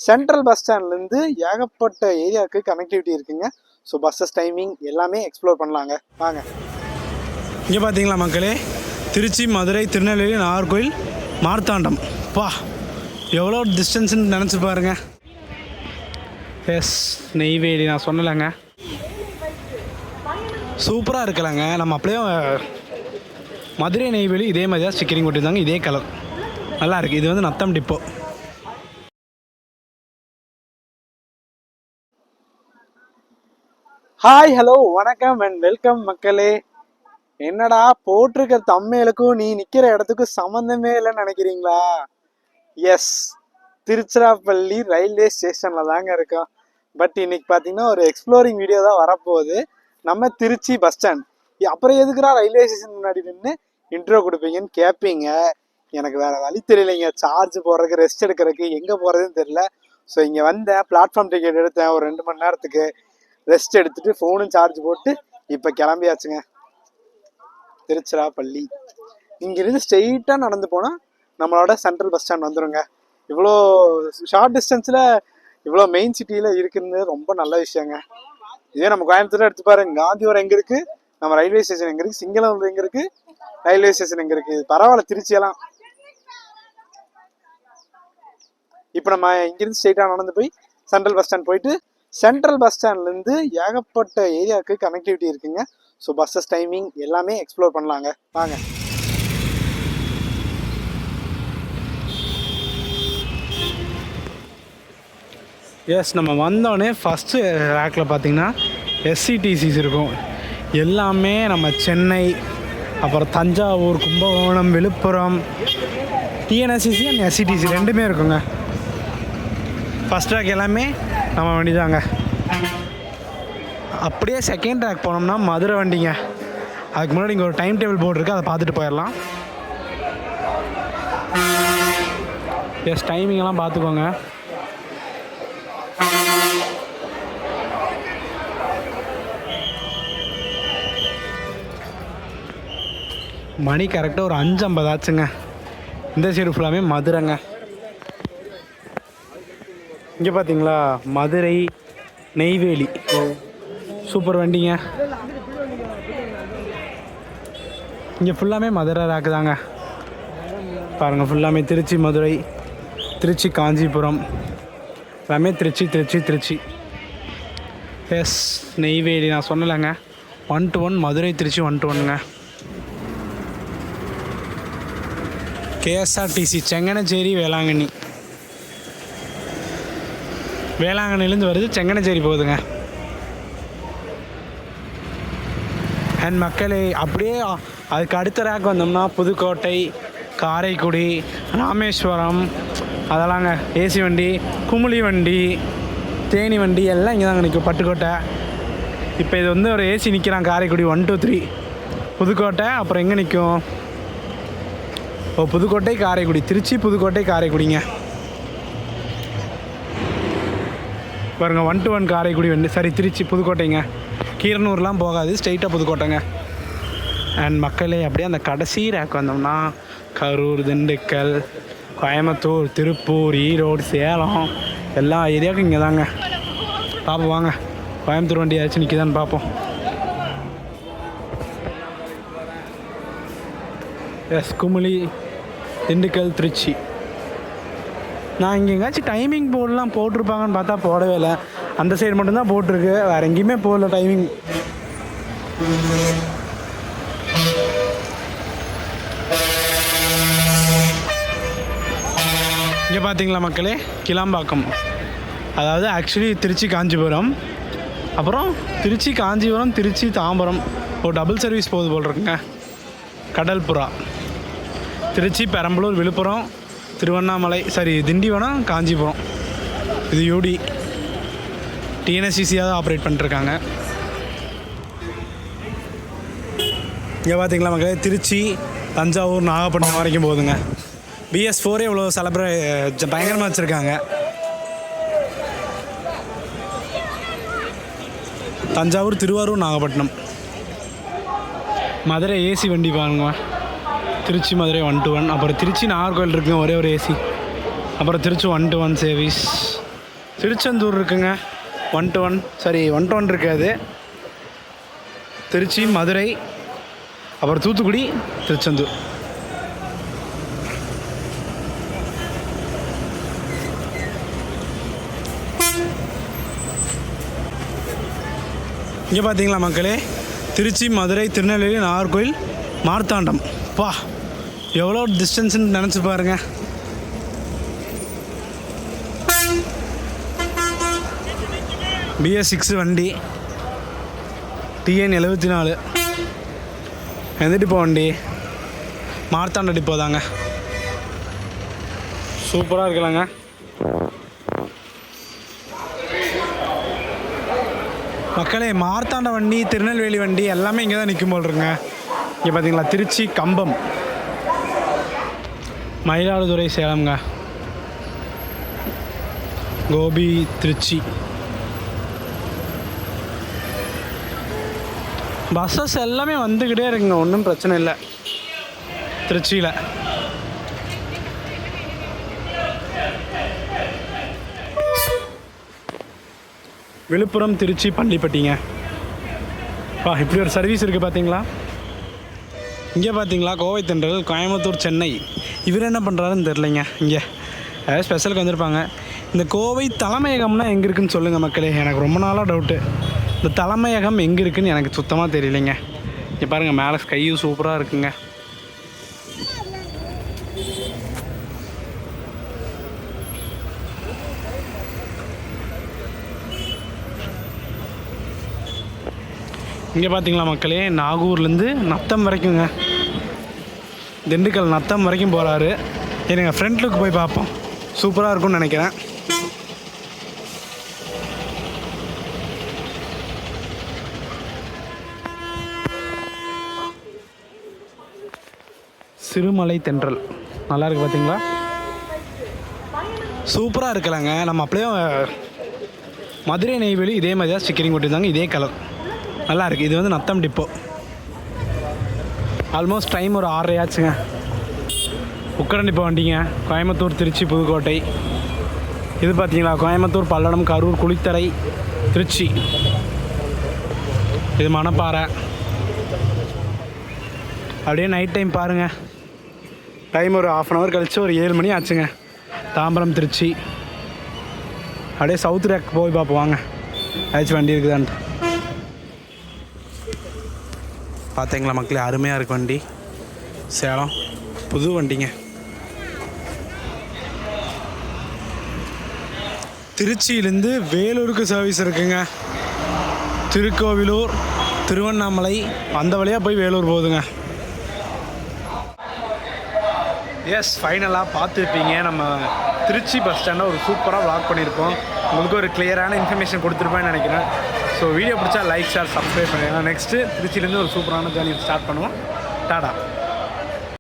Central bus ஸ்டாண்ட்லேருந்து ஏகப்பட்ட ஏரியாவுக்கு கனெக்டிவிட்டி இருக்குங்க. ஸோ பஸ்ஸஸ் டைமிங் எல்லாமே எக்ஸ்ப்ளோர் பண்ணலாங்க, வாங்க. இங்கே பார்த்தீங்களா மக்களே, திருச்சி, மதுரை, திருநெல்வேலி, நாகர்கோவில், மார்த்தாண்டம். பா, எவ்வளோ டிஸ்டன்ஸ்ன்னு நினச்சி பாருங்க. எஸ், நெய்வேலி நான் சொன்னலைங்க, சூப்பராக இருக்கலாங்க. நம்ம அப்படியே மதுரை நெய்வேலி இதே மாதிரி தான் ஸ்டிக்கரிங் போட்டிருந்தாங்க, இதே கலர் நல்லா இருக்குது. இது வந்து நத்தம் டிப்போ. ஹாய், ஹலோ, வணக்கம் அண்ட் வெல்கம் மக்களே. என்னடா போட்டிருக்க தம்மையிலுக்கும் நீ நிற்கிற இடத்துக்கும் சம்மந்தமே இல்லைன்னு நினைக்கிறீங்களா? எஸ், திருச்சிராப்பள்ளி ரயில்வே ஸ்டேஷனில் தாங்க இருக்கோம். பட் இன்னைக்கு பார்த்தீங்கன்னா ஒரு எக்ஸ்ப்ளோரிங் வீடியோ தான் வரப்போகுது. நம்ம திருச்சி பஸ் ஸ்டாண்ட். அப்புறம் எதுக்குடா ரயில்வே ஸ்டேஷன் முன்னாடி நின்று இன்ட்ரோ கொடுப்பீங்கன்னு கேட்பீங்க. எனக்கு வேறு வழி தெரியலைங்க. சார்ஜ் போடுறதுக்கு, ரெஸ்ட் எடுக்கிறதுக்கு, எங்கே போகிறதுன்னு தெரியல. ஸோ இங்கே வந்தேன், பிளாட்ஃபார்ம் டிக்கெட் எடுத்தேன் ஒரு 2 மணி நேரத்துக்கு. ரெஸ்ட் எடுத்துட்டு ஃபோனும் சார்ஜ் போட்டு இப்போ கிளம்பியாச்சுங்க திருச்சிராப்பள்ளி. இங்கிருந்து ஸ்ட்ரெயிட்டாக நடந்து போனால் நம்மளோட சென்ட்ரல் பஸ் ஸ்டாண்ட் வந்துடுங்க. இவ்வளோ ஷார்ட் டிஸ்டன்ஸில் இவ்வளோ மெயின் சிட்டியில் இருக்குன்னு ரொம்ப நல்ல விஷயங்க. இதே நம்ம கோயம்புத்தூர் எடுத்து பாருங்க, காந்திபுரம் எங்கே இருக்குது, நம்ம ரயில்வே ஸ்டேஷன் எங்கே இருக்குது, சிங்களம் எங்கே இருக்குது, ரயில்வே ஸ்டேஷன் எங்கே இருக்குது. பரவாயில்ல, திருச்சியெல்லாம். இப்போ நம்ம இங்கிருந்து ஸ்ட்ரெயிட்டாக நடந்து போய் சென்ட்ரல் பஸ் ஸ்டாண்ட் போயிட்டு, சென்ட்ரல் பஸ் ஸ்டாண்ட்லேருந்து ஏகப்பட்ட ஏரியாவுக்கு கனெக்டிவிட்டி இருக்குங்க. ஸோ பஸ்ஸஸ் டைமிங் எல்லாமே எக்ஸ்ப்ளோர் பண்ணலாங்க, வாங்க. எஸ், நம்ம வந்தோடனே ஃபஸ்ட்டு ரேக்கில் பார்த்தீங்கன்னா எஸ்சிடிசிஸ் இருக்கும். எல்லாமே நம்ம சென்னை, அப்புறம் Thanjavur, Kumbakonam, Viluppuram, TNSCC and SCDC ரெண்டுமே இருக்குங்க. ஃபஸ்ட் ரேக் எல்லாமே நம்ம வண்டி தாங்க. அப்படியே செகண்ட் ரேக் போனோம்னா மதுரை வண்டிங்க. அதுக்கு முன்னாடி இங்கே ஒரு டைம் டேபிள் போர்டு இருக்குது, அதை பார்த்துட்டு போயிடலாம். எஸ், டைமிங்கெல்லாம் பார்த்துக்கோங்க. மணி கரெக்டாக ஒரு 5:50 ஆச்சுங்க. இந்த சைடு ஃபுல்லாமே மதுரைங்க. இங்கே பார்த்தீங்களா, மதுரை நெய்வேலி, சூப்பர் வண்டிங்க. இங்கே ஃபுல்லாமே மதுரை ரேக்கு தாங்க. பாருங்கள், ஃபுல்லாமே திருச்சி, மதுரை, திருச்சி, காஞ்சிபுரம், எல்லாமே திருச்சி திருச்சி திருச்சி. எஸ், நெய்வேலி நான் சொன்னலைங்க, 1 to 1 மதுரை திருச்சி 1 to 1ங்க. கேஎஸ்ஆர்டிசி செங்கனச்சேரி வேளாங்கண்ணி, வேளாங்கண்ணிலேருந்து வருது, செங்கனச்சேரி போகுதுங்க. அண்ட் மக்களே, அப்படியே அதுக்கு அடுத்த ரேக் வந்தோம்னா புதுக்கோட்டை, காரைக்குடி, ராமேஸ்வரம், அதெல்லாங்க ஏசி வண்டி, குமுளி வண்டி, தேனி வண்டி எல்லாம் இங்கே தாங்க நிற்கும். பட்டுக்கோட்டை. இப்போ இது வந்து ஒரு ஏசி நிற்கிறான் காரைக்குடி 1 to 3. புதுக்கோட்டை அப்புறம் எங்கே நிற்கும்? புதுக்கோட்டை, காரைக்குடி, திருச்சி, புதுக்கோட்டை, காரைக்குடிங்க. பாருங்க, 1 to 1 காரைக்குடி வண்டி, சரி திருச்சி புதுக்கோட்டைங்க. கீரனூர்லாம் போகாது, ஸ்ட்ரெயிட்டாக புதுக்கோட்டைங்க. அண்ட் மக்களே, அப்படியே அந்த கடைசி ரேக் வந்தோம்னா கரூர், திண்டுக்கல், கோயம்புத்தூர், திருப்பூர், ஈரோடு, சேலம் எல்லா ஏரியாவுக்கும் இங்கே தாங்க. பார்ப்போம் வாங்க, கோயம்புத்தூர் வண்டி ஏதாச்சும் நிற்கிதான்னு பார்ப்போம். எஸ், குமுளி, திண்டுக்கல், திருச்சி. நான் இங்கே எங்கேயாச்சும் டைமிங் போர்டெலாம் போட்டிருப்பாங்கன்னு பார்த்தா போடவே இல்லை. அந்த சைடு மட்டும்தான் போட்டிருக்கு, வேறு எங்கேயுமே போடல டைமிங். இங்கே பார்த்தீங்களா மக்களே, கிளாம்பாக்கம், அதாவது ஆக்சுவலி திருச்சி காஞ்சிபுரம், அப்புறம் திருச்சி காஞ்சிபுரம், திருச்சி தாம்பரம் ஒரு டபுள் சர்வீஸ் போகுது போல் இருக்குங்க. கடல்புறா, திருச்சி, பெரம்பலூர், விழுப்புரம், திருவண்ணாமலை, திண்டிவனம், காஞ்சிபுரம். இது யூடி டிஎன்எஸ்சிசியாக தான் ஆப்ரேட் பண்ணிட்டுருக்காங்க. இங்கே பார்த்தீங்களா மக்களே, திருச்சி, தஞ்சாவூர், நாகப்பட்டினம் வரைக்கும் போகுதுங்க. BS4 இவ்வளோ பயங்கரமாக வச்சுருக்காங்க. தஞ்சாவூர், திருவாரூர், நாகப்பட்டினம். மதுரை ஏசி வண்டி பாருங்க, திருச்சி மதுரை 1 to 1. அப்புறம் திருச்சி நாகர்கோவில் இருக்குங்க, ஒரே ஒரு ஏசி. அப்புறம் திருச்சி 1 to 1 சர்வீஸ். திருச்செந்தூர் இருக்குங்க 1 to 1, சாரி 1 to 1 இருக்காது. திருச்சி, மதுரை, அப்புறம் தூத்துக்குடி, திருச்செந்தூர். இங்கே பார்த்தீங்களா மக்களே, திருச்சி, மதுரை, திருநெல்வேலி, நாகர்கோவில், மார்த்தாண்டம். பா எவ்வளோ டிஸ்டன்ஸ்ன்னு நினச்சி பாருங்க. BS6 வண்டி, TN 74 எந்த டிப்போ வண்டி? மார்த்தாண்ட டிப்போ தாங்க. சூப்பராக இருக்கலாங்க. மக்களே, மார்த்தாண்ட வண்டி, திருநெல்வேலி வண்டி எல்லாமே இங்கே தான் நிற்கும் போல் இருக்குங்க. இங்கே பார்த்தீங்களா, திருச்சி, கம்பம், மயிலாடுதுறை, சேலம்ங்க, கோபி, திருச்சி. பஸ்ஸஸ் எல்லாமே வந்துக்கிட்டே இருக்குங்க, ஒன்றும் பிரச்சனை இல்லை திருச்சியில். விழுப்புரம், திருச்சி, பள்ளிப்பட்டிங்க. இப்படி ஒரு சர்வீஸ் இருக்குது பார்த்தீங்களா. இங்கே பார்த்தீங்களா, கோவை தென்றல், கோயம்புத்தூர், சென்னை. இவர் என்ன பண்ணுறாருன்னு தெரிலைங்க. இங்கே ஏதாவது ஸ்பெஷலுக்கு வந்திருப்பாங்க. இந்த கோவை தலைமையகம்னா எங்கே இருக்குதுன்னு சொல்லுங்கள் மக்களே, எனக்கு ரொம்ப நாளாக டவுட்டு. இந்த தலைமையகம் எங்கே இருக்குதுன்னு எனக்கு சுத்தமாக தெரியலைங்க. இங்கே பாருங்கள், மேலே ஸ்கையும் சூப்பராக இருக்குங்க. இங்கே பார்த்தீங்களா மக்களே, நாகூர்லேருந்து நத்தம் வரைக்குங்க, திண்டுக்கல் நத்தம் வரைக்கும் போகிறாரு. எனக்கு ஃப்ரண்ட் லுக் போய் பார்ப்போம், சூப்பராக இருக்கும்னு நினைக்கிறேன். சிறுமலை தென்றல் நல்லா இருக்குது பார்த்தீங்களா, சூப்பராக இருக்கலாங்க. நம்ம அப்படியே மதுரை, நெய்வேலி இதே மாதிரி தான் ஸ்டிக்கரிங் போட்டிருந்தாங்க, இதே கலர் நல்லா இருக்குது. இது வந்து நத்தம் டிப்போ. ஆல்மோஸ்ட் டைம் ஒரு 6:30 ஆச்சுங்க. உக்கடம் டிப்போ வண்டிங்க, கோயம்புத்தூர், திருச்சி, புதுக்கோட்டை. இது பார்த்தீங்களா, கோயம்புத்தூர், பல்லடம், கரூர், குளித்தலை, திருச்சி. இது மணப்பாறை. அப்படியே நைட் டைம் பாருங்கள், டைம் ஒரு 1/2 hour கழிச்சு ஒரு 7 மணி ஆச்சுங்க. தாம்பரம், திருச்சி. அப்படியே சவுத் ரேக் போய் பார்ப்போம் வாங்க, ஏதாச்சும் வண்டி இருக்குதான்ட்டு. பார்த்தீங்களா மக்களே, அருமையாக இருக்குது வண்டி. சேலம் புது வண்டிங்க. திருச்சியிலேருந்து வேலூருக்கு சர்வீஸ் இருக்குங்க. திருக்கோவிலூர், திருவண்ணாமலை அந்த வழியாக போய் வேலூர் போகுதுங்க. எஸ், ஃபைனலாக பார்த்துருப்பீங்க, நம்ம திருச்சி பஸ் ஸ்டாண்டில் ஒரு சூப்பராக வ்ளாக் பண்ணியிருக்கோம். உங்களுக்கு ஒரு கிளியரான இன்ஃபர்மேஷன் கொடுத்துருப்பேன்னு நினைக்கிறேன். ஸோ வீடியோ பிடிச்சா லைக், ஷேர், சப்ஸ்கிரைப் பண்ணுங்கள். நெக்ஸ்ட்டு திருச்சியிலேருந்து ஒரு சூப்பரான ஜேர்னி ஸ்டார்ட் பண்ணுவோம். டாடா.